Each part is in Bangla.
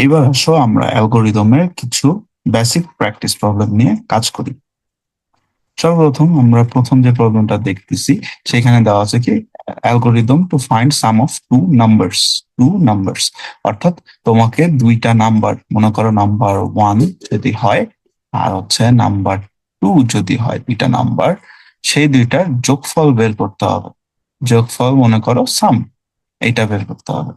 এইবার আসো আমরা অ্যালগোরিদমের কিছু বেসিক প্র্যাকটিস প্রবলেম নিয়ে কাজ করি। সর্বপ্রথম আমরা প্রথম যে প্রবলেমটা দেখতেছি সেখানে দেওয়া আছে কি algorithm to find sum of two numbers. অর্থাৎ তোমাকে দুইটা নাম্বার, মনে করো নাম্বার ওয়ান যদি হয় আর হচ্ছে নাম্বার টু যদি হয়, দুইটা নাম্বার, সেই দুইটার যোগফল বের করতে হবে। যোগফল মনে করো সাম, এইটা বের করতে হবে।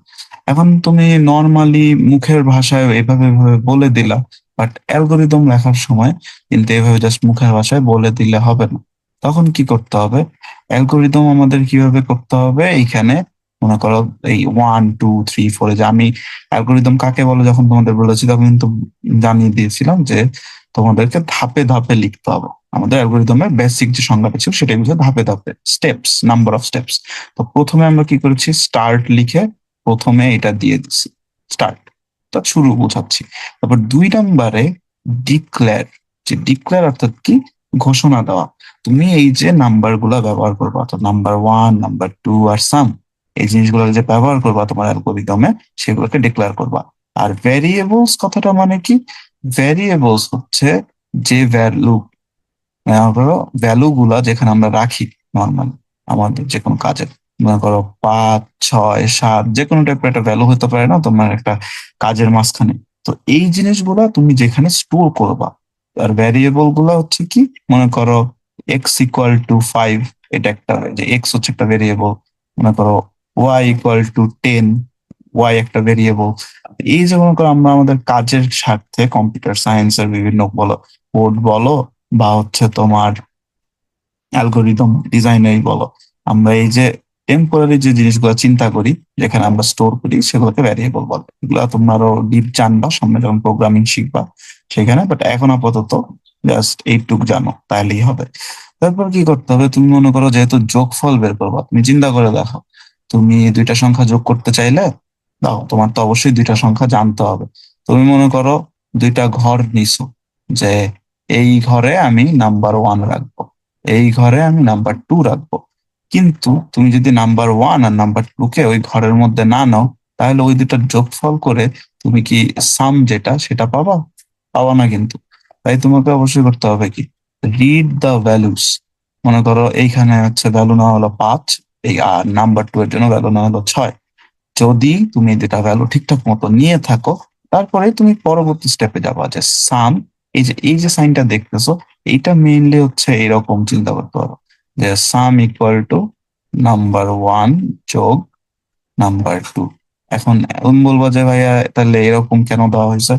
এখন তুমি নর্মালি মুখের ভাষায় এভাবে এভাবে বলে দিলা, বাট অ্যালগোরিদম লেখার সময় কিন্তু এভাবে জাস্ট মুখের ভাষায় বলে দিলে হবে না। তখন কি করতে হবে, অ্যালগোরিদম আমাদের কিভাবে করতে হবে এইখানে। মনে করো এই 1 2 3 4, যে আমি অ্যালগোরিদম কাকে বলে যখন তোমাদের বলেছি তখন কিন্তু জানিয়ে দিয়েছিলাম যে তোমাদেরকে ধাপে ধাপে লিখতে হবে। আমাদের অ্যালগোরিদমের বেসিক যে সংজ্ঞাটা ছিল সেটা হচ্ছে ধাপে ধাপে, স্টেপস, নাম্বার অফ স্টেপস। তো প্রথমে আমরা কি করেছি, স্টার্ট লিখে প্রথমে এটা দিয়ে দিচ্ছি, স্টার্ট, তা শুরু বোঝাচ্ছি। তারপর 2 নম্বরে ডিক্লেয়ার, যে ডিক্লেয়ার অর্থাৎ কি, ঘোষণা দেওয়া। তুমি এই যে নাম্বার গুলা ব্যবহার করবা, তো নাম্বার ওয়ান, নাম্বার টু আর সাম, এই জিনিসগুলো যে ব্যবহার করবা তোমার অ্যালগোরিদমে, সেগুলোকে ডিক্লেয়ার করবা। আর ভ্যারিয়েবলস কথাটা মানে কি, ভ্যারিয়েবলস হচ্ছে যে ভ্যালু, ধরো ভ্যালু গুলা যেখানে আমরা রাখি নর্মালি আমাদের যে কোনো কাজে, মনে করো 5 6 7, যে কোনো টাইপের একটা ভ্যালু হতে পারে না তোমার একটা কাজের মাঝখানে। তো এই জিনিসগুলা তুমি যেখানে স্টোর করবা। আর ভ্যারিয়েবল গুলা হচ্ছে কি, মনে করো x = 5, এটা একটা, যে এক্স হচ্ছে একটা ভেরিয়েবল। মনে করো y = 10, ওয়াই একটা ভেরিয়েবল। এই যে মনে করো আমরা আমাদের কাজের স্বার্থে কম্পিউটার সায়েন্সের বিভিন্ন বলো, কোড বলো বা হচ্ছে তোমার অ্যালগোরিদম ডিজাইনারই বলো, আমরা এই যে টেম্পোরারি যে জিনিসগুলো চিন্তা করি, যেখানে আমরা স্টোর করি, সেগুলোকে ভ্যারিয়েবল বলে। এগুলো তোমরা আরো ডিপ জানবা সামনে যখন প্রোগ্রামিং শিখবা সেখানে, বাট এখন আপাতত জাস্ট এইটুক জানো তাহলেই হবে। তারপর কি করতে হবে, তুমি মনে করো যেহেতু যোগফল বের করবা, তুমি চিন্তা করে দেখো, তুমি দুইটা সংখ্যা যোগ করতে চাইলে, দাও তোমার তো অবশ্যই দুইটা সংখ্যা জানতে হবে। তুমি মনে করো দুইটা ঘর নিছো, যে এই ঘরে আমি নাম্বার ওয়ান রাখবো, এই ঘরে আমি নাম্বার টু রাখবো। কিন্তু তুমি যদি নাম্বার ওয়ান আর নাম্বার টু কে ওই ঘরের মধ্যে না নাও, তাহলে ওই দুটার যোগফল করে তুমি কি সাম যেটা সেটা পাবা? পাবা না কিন্তু। তাই তোমাকে অবশ্যই করতে হবে কি, রিড দ্য ভ্যালুস। মনে করো এইখানে হচ্ছে ভ্যালু না হলো 5, এই আর নাম্বার টু এর জন্য ভ্যালু না হলো 6। যদি তুমি এই দুটা ভ্যালু ঠিকঠাক মতো নিয়ে থাকো, তারপরে তুমি পরবর্তী স্টেপে যাবা, যে সাম, এই যে সাইনটা দেখতেছো, এইটা মেইনলি হচ্ছে এরকম চিন্তা করতে পারো, যে সাম = নাম্বার ওয়ান যোগ নাম্বার টু। এখন এমন বলবো যে ভাইয়া তাহলে এরকম কেন দেওয়া হয়েছে,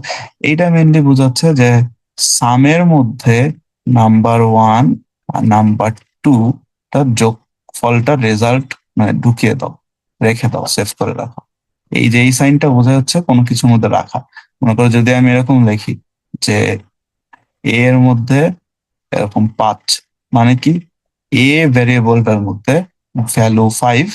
এইটা মেইনলি বোঝাচ্ছে যে সামের মধ্যে নাম্বার ওয়ান আর নাম্বার টু তার যোগফলটা রেজাল্ট মানে ঢুকিয়ে দাও, রেখে দাও, সেভ করে রাখো। এই যে এই সাইনটা বোঝা যাচ্ছে কোনো কিছুর মধ্যে রাখা। মনে করো যদি আমি এরকম লিখি যে এ এর মধ্যে এরকম 5, মানে কি, এ ভ্যারিয়েবলটার মধ্যে ভ্যালু 5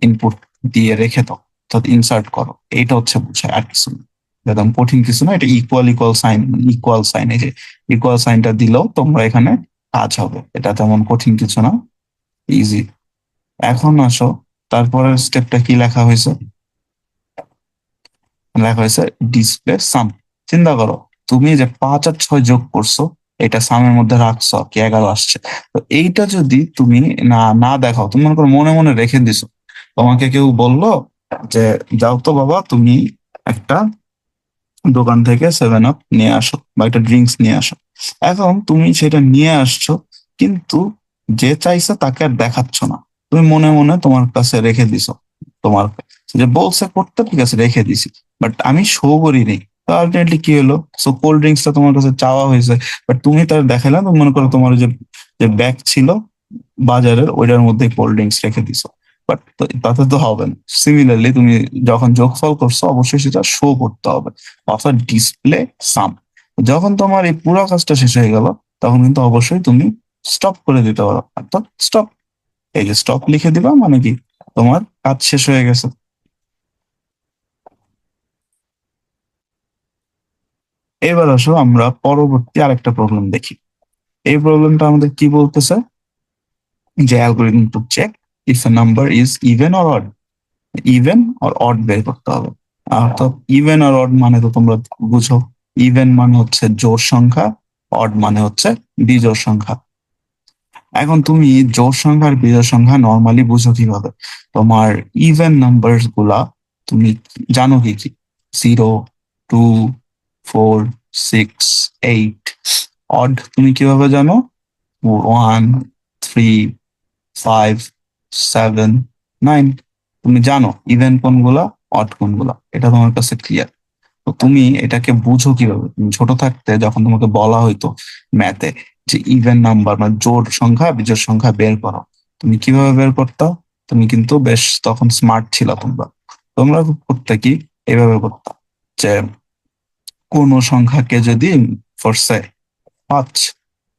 ইনপুট দিয়ে রেখে দাও, অর্থাৎ ইনসার্ট করো। এইটা হচ্ছে বোঝায়, আর কিছু না। একদম কঠিন কিছু না, এটা equal equal sign, equal sign, এই যে ইকুয়াল সাইনটা দিলেও তোমরা এখানে কাজ হবে, এটা তেমন কঠিন কিছু না, ইজি। এখন আসো, তারপরের স্টেপটা কি লেখা হয়েছে, লেখা হয়েছে ডিসপ্লে সাম। চিন্তা করো, তুমি যে 5 আর 6 যোগ করছো, এটা সামের মধ্যে রাখছো, কি 11 আসছে। তো এইটা যদি তুমি না না দেখাও, তুমি মনে করো মনে মনে রেখে দিছো, তোমাকে কেউ বললো যে যাও তো বাবা তুমি একটা দোকান থেকে 7 আপ নিয়ে আসো বা একটা ড্রিঙ্কস নিয়ে আসো। এখন তুমি সেটা নিয়ে আসছো, কিন্তু যে চাইছে তাকে আর দেখাচ্ছ না, তুমি মনে মনে তোমার কাছে রেখে দিছো। তোমার যে বলছে করতে, ঠিক আছে রেখে দিছি, বাট আমি শো করিনি। তো আলটিমেটলি কি হলো, সো কোল্ড ড্রিঙ্কসটা তোমার কাছে চাওয়া হয়েছে, বাট তুমি তার দেখালে না, মনে করো তোমার যে যে ব্যাগ ছিল বাজারের, ওইটার মধ্যে কোল্ড ড্রিঙ্কস রেখে দিছো। বাট তাতে তো হবে না। সিমিলারলি তুমি যখন যোগফল করছো, অবশ্যই সেটা শো করতে হবে, অর্থাৎ ডিসপ্লে সাম। যখন তোমার এই পুরো কাজটা শেষ হয়ে গেল, তখন কিন্তু অবশ্যই তুমি স্টপ করে দিতে পারো, অর্থাৎ স্টপ, এই যে স্টপ লিখে দিবা, মানে কি তোমার কাজ শেষ হয়ে গেছে। এবার আসো আমরা পরবর্তী আরেকটা প্রবলেম দেখি। এই প্রবলেমটা আমাদের কি বলতেছে, যে algorithm to check if a number is even or odd, even or odd বের করতে হবে। অর্থাৎ ইভেন আর অড মানে তো তোমরা বুঝো। ইভেন মানে হচ্ছে জোড় সংখ্যা, অড মানে হচ্ছে বিজোড় সংখ্যা। এখন তুমি জোড় সংখ্যা আর বিজোড় সংখ্যা নর্মালি বুঝো কিভাবে? তোমার ইভেন নাম্বারস গুলা তুমি জানো কি কি? 0, 2, 4, 6, 8। অড তুমি কিভাবে জানো? 1, 3, 5, 7, 9। তুমি জানো ইভেন কোনগুলা, অড কোনগুলা, এটা তোমার কাছে ক্লিয়ার। তো তুমি এটাকে বুঝো কিভাবে? তুমি ছোট থাকতে যখন তোমাকে বলা হইতো ম্যাথে যে ইভেন নাম্বার মানে জোড় সংখ্যা বিজোড় সংখ্যা বের করো, তুমি কিভাবে বের করতো? তুমি কিন্তু বেশ তখন স্মার্ট ছিল তোমরা। তোমরা করতে কি, এভাবে করতো যে কোনো সংখ্যাকে যদি ফরসে 5,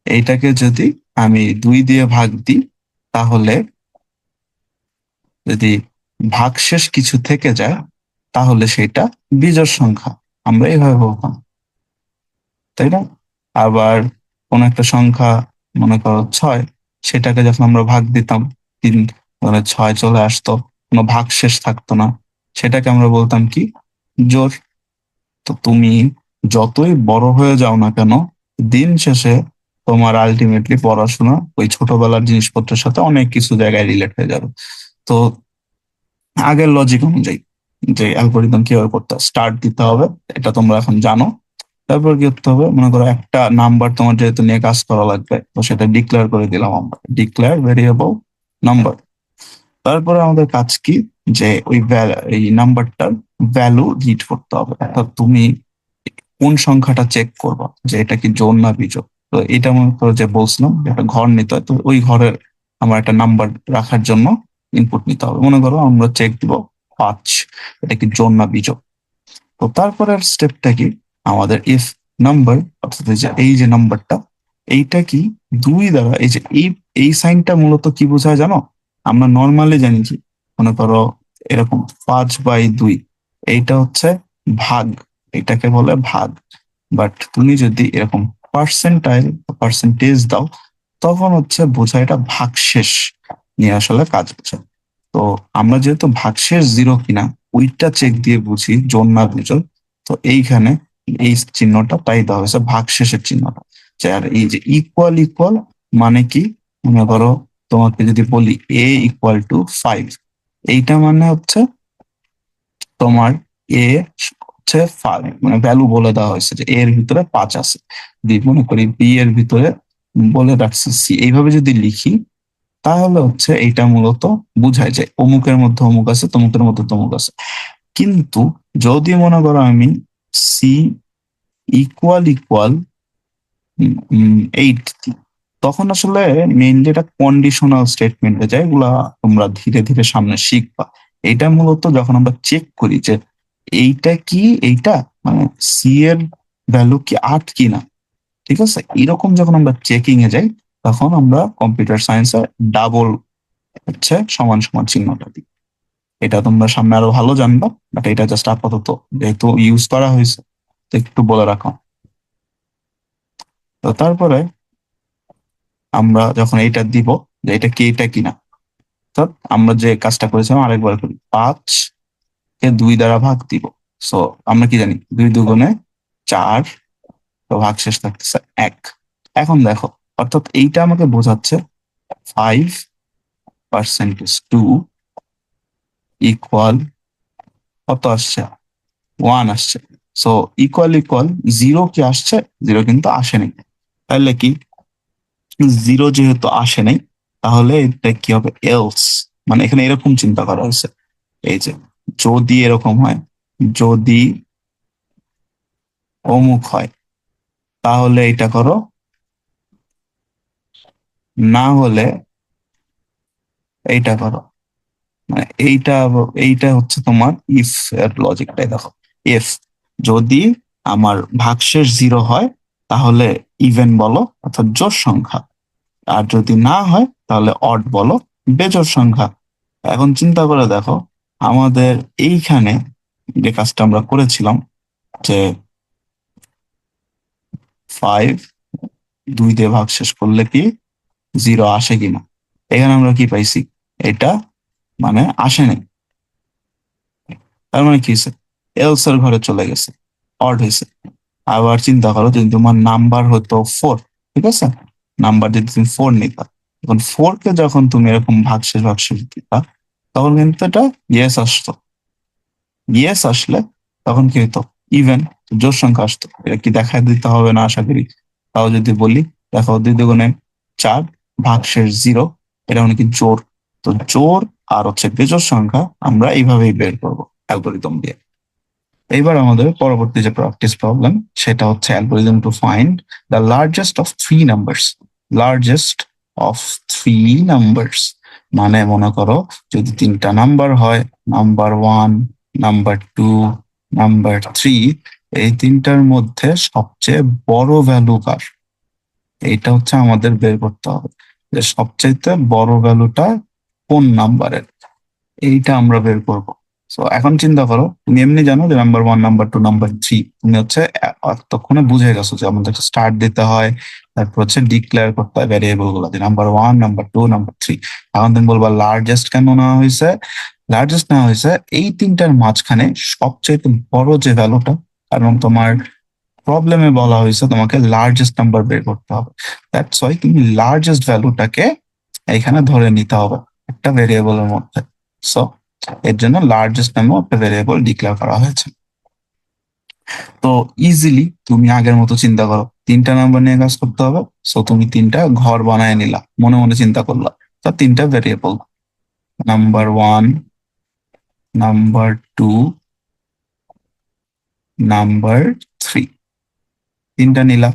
এইটাকে যদি আমি 2 দিয়ে ভাগ দিই, তাহলে যদি ভাগশেষ কিছু থেকে যায় তাহলে সেটা বিজোড় সংখ্যা। আমরা এইভাবে বলতাম, তাই না? আবার কোন একটা সংখ্যা, মনে করো 6, সেটাকে যখন আমরা ভাগ দিতাম 3, মানে 6 চলে আসতো, কোনো ভাগশেষ থাকতো না, সেটাকে আমরা বলতাম কি? জোড়। তো তুমি যতই বড় হয়ে যাও না কেন, দিন শেষে তোমার আলটিমেটলি পড়াশোনা ওই ছোটবেলার জিনিসপত্রের সাথে অনেক কিছু জায়গায় রিলেট হয়ে যাবে। তো আগের লজিক অনুযায়ী যে অ্যালগোরিদম কিভাবে করতে হয়, স্টার্ট দিতে হবে, এটা তোমরা এখন জানো। তারপর কি করতে হবে? মনে করো একটা নাম্বার তোমার যেহেতু নিয়ে কাজ করা লাগবে, তো সেটা ডিক্লেয়ার করে দিলাম আমরা, ডিক্লেয়ার ভেরিয়েবল নাম্বার। তারপরে আমাদের কাজ কি? যে ওই এই নাম্বারটার ভ্যালু রিড করতে হবে। অর্থাৎ তুমি কোন সংখ্যাটা চেক করবা যে এটা কি জোড় না বিজোড়। তো এটা মনে করো যে বলছিলাম যে একটা ঘর নিতে হয়, তো ওই ঘরের আমার একটা নাম্বার রাখার জন্য ইনপুট নিতে হবে। মনে করো আমরা চেক দিব 5, এটা কি জোড় না বিজোড়। তো তারপরের স্টেপটা কি? আমাদের ইফ নাম্বার, অর্থাৎ এই যে নাম্বারটা, এইটা কি 2 দ্বারা, এই যে এই সাইনটা মূলত কি বোঝায় জানো? আমরা নর্মালি জানি কি, মনে করো এরকম 5/2, এইটা হচ্ছে ভাগ, এটাকে বলে ভাগ। বাট তুমি যদি এরকম পার্সেন্টাইল পার্সেন্টেজ দাও, তখন হচ্ছে বোঝায় এটা ভাগশেষ নিয়ে আসলে কাজ বোঝায়। তো আমরা যেহেতু ভাগশেষ 0 কিনা ওইটা চেক দিয়ে বুঝি জোড় না বিজোড়। তো এইখানে এই চিহ্নটা তাই দেওয়া হয়েছে, ভাগশেষের চিহ্নটা। যে আর এই যে ইকুয়াল ইকুয়াল মানে কি? মনে করো তোমাকে যদি বলি A = 5, এইটা মানে হচ্ছে তোমার এ হচ্ছে 5, মানে ভ্যালু বলে দেওয়া হয়েছে যে এর ভিতরে 5 আছে। যদি মনে করি বি এর ভিতরে বলে রাখছি সি, এইভাবে যদি লিখি, তাহলে হচ্ছে এইটা মূলত বুঝায় যে অমুকের মধ্যে অমুক আছে, তমুকের মধ্যে তমুক আছে। কিন্তু যদি মনে করো আমি সি ইকুয়াল ইকুয়াল 8 দিই, তখন আসলে মেইনলি এটা কন্ডিশনাল স্টেটমেন্টে যায়, এগুলা তোমরা ধীরে ধীরে সামনে শিখবা। এটা মূলত যখন আমরা চেক করি যে এইটা কি, এইটা মানে সি এর ভ্যালু কি 8 কিনা, ঠিক আছে, এরকম যখন আমরা চেকিং এ যাই, তখন আমরা কম্পিউটার সায়েন্সে ডাবল হচ্ছে সমান সমান চিহ্নটা দিই। এটা তোমরা সামনে আরো ভালো জানবা, বাট এটা জাস্ট আপাতত যেহেতু ইউজ করা হয়েছে, তো একটু বলে রাখো। তো তারপরে আমরা যখন এইটা দিব যে এটা কি, এটা কিনা, তো আমরা যে কাজটা করেছিলাম আরেকবার করি, 5 কে 2 দ্বারা ভাগ দিব। সো আমরা কি জানি, 2 দুগুণে 4, তো ভাগশেষ থাকতেছে 1। এখন দেখো, অর্থাৎ এইটা আমাকে বোঝাচ্ছে 5%(2) ইকুয়াল কত আসছে? 1 আসছে। সো ইকুয়াল ইকুয়াল 0 কি আসছে? 0 কিন্তু আসেনি। তাহলে কি, 0 যেহেতু আসে নাই, তাহলে এটা কি হবে? এলস, মানে এখানে এরকম চিন্তা করা হয়েছে, এই যে যদি এরকম হয়, যদি অমুক হয়, তাহলে এটা করো, না হলে এইটা করো। মানে এইটা হচ্ছে তোমার ইফ এর লজিকটাই দেখো। ইফ যদি আমার ভাগশেষ 0 হয়, তাহলে ইভেন বলো, অর্থাৎ জোড় সংখ্যা। আর যদি না হয় তাহলে অড বলো, বেজোড় সংখ্যা। এখন চিন্তা করে দেখো, আমাদের এইখানে যে কাজটা আমরা করেছিলাম যে 5 2 দিয়ে ভাগশেষ করলে কি 0 আসে কিনা, এখানে আমরা কি পাইছি? এটা মানে আসে নাই। তার মানে কি হয়েছে? এলস এর ঘরে চলে গেছে, অড হয়েছে। আবার চিন্তা করো যদি তোমার নাম্বার হতো 4, ঠিক আছে, নাম্বার যদি তুমি 4 নিতা, এখন 4 কে যখন তুমি এরকম ভাগশেষ দিতা, তখন কিন্তু এটা ইয়েস আসতো। ইয়েস আসলে তখন কি হতো, ইভেন জোড় সংখ্যা আসতো। এটা কি দেখা দিতে হবে না আশা করি। তাও যদি বলি, দেখো 2 × 4 ভাগশেষ 0, এটা মানে কি জোড়। তো জোড় আর হচ্ছে বেজোড় সংখ্যা আমরা এইভাবেই বের করবো অ্যালগোরিদম দিয়ে। এইবার আমাদের পরবর্তী যে প্র্যাকটিস প্রবলেম, সেটা হচ্ছে algorithm to find the largest of three numbers. Largest of three numbers মানে মনে করো যদি 3টা নাম্বার হয়, নাম্বার 1, নাম্বার 2, নাম্বার 3, এই 3টার মধ্যে সবচেয়ে বড় ভ্যালু কার, এইটা হচ্ছে আমাদের বের করতে হবে, যে সবচেয়ে বড় ভ্যালুটা কোন নাম্বারের, এইটা আমরা বের করব। তো এখন চিন্তা করো, তুমি এমনি জানো যে নাম্বার 1, নাম্বার 2, নাম্বার 3, তুমি হচ্ছে এতক্ষণে বুঝে গেছো যে আমাদের স্টার্ট দিতে হয়, তারপর হচ্ছে ডিক্লেয়ার করতে হয় ভ্যারিয়েবল গুলো, যে নাম্বার 1, নাম্বার 2, নাম্বার 3। এখন তুমি বলবা লার্জেস্ট কেন নেওয়া হয়েছে? লার্জেস্ট নেওয়া হয়েছে এই 3টার মাঝখানে সবচেয়ে বড় যে ভ্যালুটা, কারণ তোমার প্রবলেমে বলা হয়েছে তোমাকে লার্জেস্ট নাম্বার বের করতে হবে। দ্যাটস ওয়াই তুমি লার্জেস্ট ভ্যালুটাকে এখানে ধরে নিতে হবে একটা ভেরিয়েবলের মধ্যে। সো এর জন্য লার্জেস্ট নামেও একটা ভেরিয়েবল ডিক্লেয়ার করা হয়েছে। তো ইজিলি তুমি আগের মতো চিন্তা করো, 3টা নাম্বার নিয়ে কাজ করতে হবে। সো তুমি 3টা ঘর বানায় নিলা, মনে মনে চিন্তা করলা। তো 3টা ভেরিয়েবল, নাম্বার 1, নাম্বার 2, নাম্বার 3, 3টা নিলা।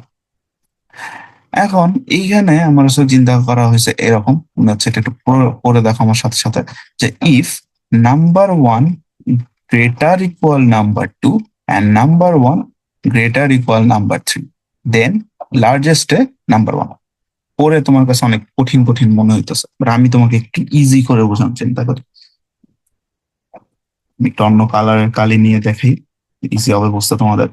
এখন এইখানে আমার আসলে চিন্তা করা হয়েছে এরকম, মনে হচ্ছে এটা একটু পড়ে দেখো আমার সাথে সাথে, যে if number 1 greater equal number 2 and number 1 greater equal number 3, then largest a number 1। পরে তোমার কাছে অনেক কঠিন কঠিন মনে হইতেছে, বাট আমি তোমাকে একটু ইজি করে বোঝানোর চিন্তা করি। আমি একটু অন্য কালারের কালি নিয়ে দেখাই, ইজি হবে বুঝতে তোমাদের।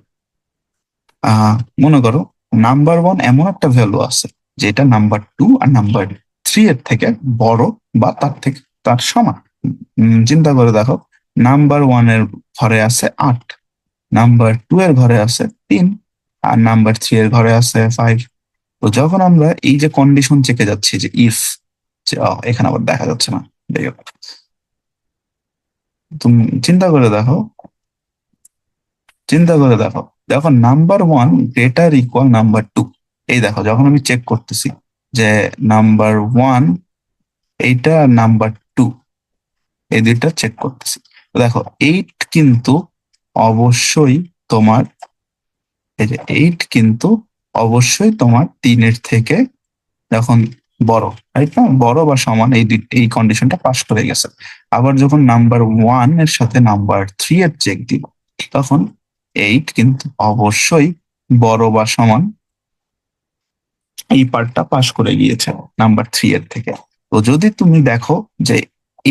মনে করো নাম্বার 1 এমন একটা ভ্যালু আছে যেটা নাম্বার 2 আর নাম্বার 3 এর থেকে বড় বা তার সমান। চিন্তা করে দেখো, নাম্বার 1 এর ঘরে আছে 8, নাম্বার 2 এর ঘরে আছে 3, আর নাম্বার 3 এর ঘরে আছে 5। তো যখন আমরা এই যে কন্ডিশন চেকে যাচ্ছি, যে ইফ, এখানে আবার দেখা যাচ্ছে না, যাই হোক, তুমি চিন্তা করে দেখো, দেখো নাম্বার 1 গ্রেটার ইকুয়াল নাম্বার 2। এই দেখো যখন আমি চেক করতেছি যে নাম্বার 1 এইটা আর নাম্বার 2, এই দুইটা চেক করতেছি, তো দেখো 8 কিন্তু অবশ্যই তোমার, এই যে 8 কিন্তু অবশ্যই তোমার 3-এর থেকে যখন বড়, রাইট না, বড় বা সমান, এই কন্ডিশনটা পাস করে গেছে। আবার যখন নাম্বার 1 এর সাথে নাম্বার 3 এর চেক দিব, তখন 8 কিন্তু অবশ্যই বড় বা সমান, এই পার্টটা পাস করে গিয়েছে নাম্বার 3 এর থেকে। তো যদি তুমি দেখো যে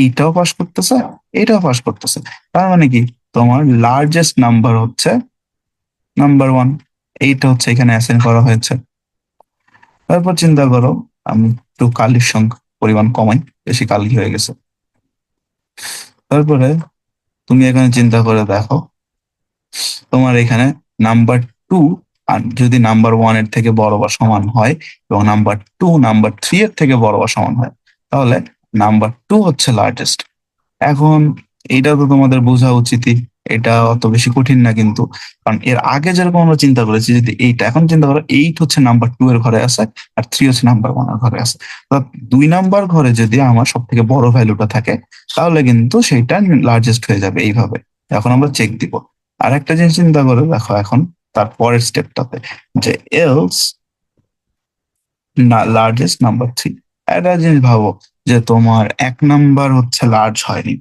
এইটাও পাস করতেছে, এটাও পাস করতেছে, তার মানে কি তোমার লার্জেস্ট নাম্বার হচ্ছে নাম্বার 1, এইটা হচ্ছে এখানে অ্যাসাইন করা হয়েছে। তারপর চিন্তা করো, আমি একটু কালির সংখ্যা পরিমাণ কমাই, বেশি কালি হয়ে গেছে। তারপরে তুমি এখানে চিন্তা করে দেখো, তোমার এখানে নাম্বার 2 আর যদি নাম্বার 1 এর থেকে বড় বা সমান হয়, এবং নাম্বার 2 নাম্বার 3 এর থেকে বড় বা সমান হয়, তাহলে নাম্বার 2 হচ্ছে লার্জেস্ট। এখন এটা তো তোমাদের বোঝা উচিতই, এটা অত বেশি কঠিন না কিন্তু, কারণ এর আগে যেরকম আমরা চিন্তা করেছি যদি এইটা, এখন চিন্তা করো 8 হচ্ছে নাম্বার 2 এর ঘরে আছে, আর 3 হচ্ছে নাম্বার 1 এর ঘরে আছে। তো 2 নাম্বার ঘরে যদি আমার সব থেকে বড় ভ্যালুটা থাকে, তাহলে কিন্তু সেইটা লার্জেস্ট হয়ে যাবে এইভাবে। এখন আমরা চেক দিব। আর একটা জিনিস চিন্তা করে দেখো এখন তার পরের স্টেপটাতে, যে এলস না লার্জেস্ট নাম্বার 3। একটা জিনিস ভাবো, যে তোমার 1 নাম্বার হচ্ছে লার্জ হয়নি,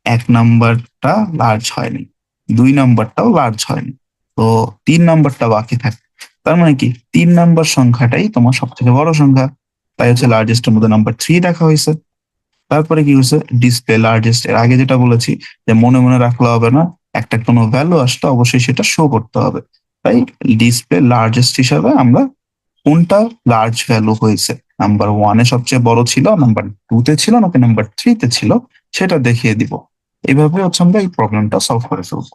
1 নাম্বারটা লার্জ হয়নি, 2 নাম্বারটাও লার্জ হয়নি, তো 3 নাম্বারটা বাকি থাকে। তার মানে কি 3 নাম্বার সংখ্যাটাই তোমার সব থেকে বড় সংখ্যা, তাই হচ্ছে লার্জেস্টের মধ্যে নাম্বার 3 রাখা হয়েছে। তারপরে কি হয়েছে, ডিসপ্লে লার্জেস্ট, এর আগে যেটা বলেছি যে মনে মনে রাখলে হবে না, একটা কোনো ভ্যালু আসলে অবশ্যই সেটা শো করতে হবে। তাই ডিসপ্লে লার্জেস্ট হিসাবে আমরা কোনটা লার্জ ভ্যালু হয়েছে, নাম্বার 1 এ সবচেয়ে বড় ছিল, নাম্বার 2 তে ছিল, নাকি নাম্বার 3 তে ছিল, সেটা দেখিয়ে দিব। এইভাবে হচ্ছে আমরা এই প্রবলেমটা সলভ করে ফেলবো।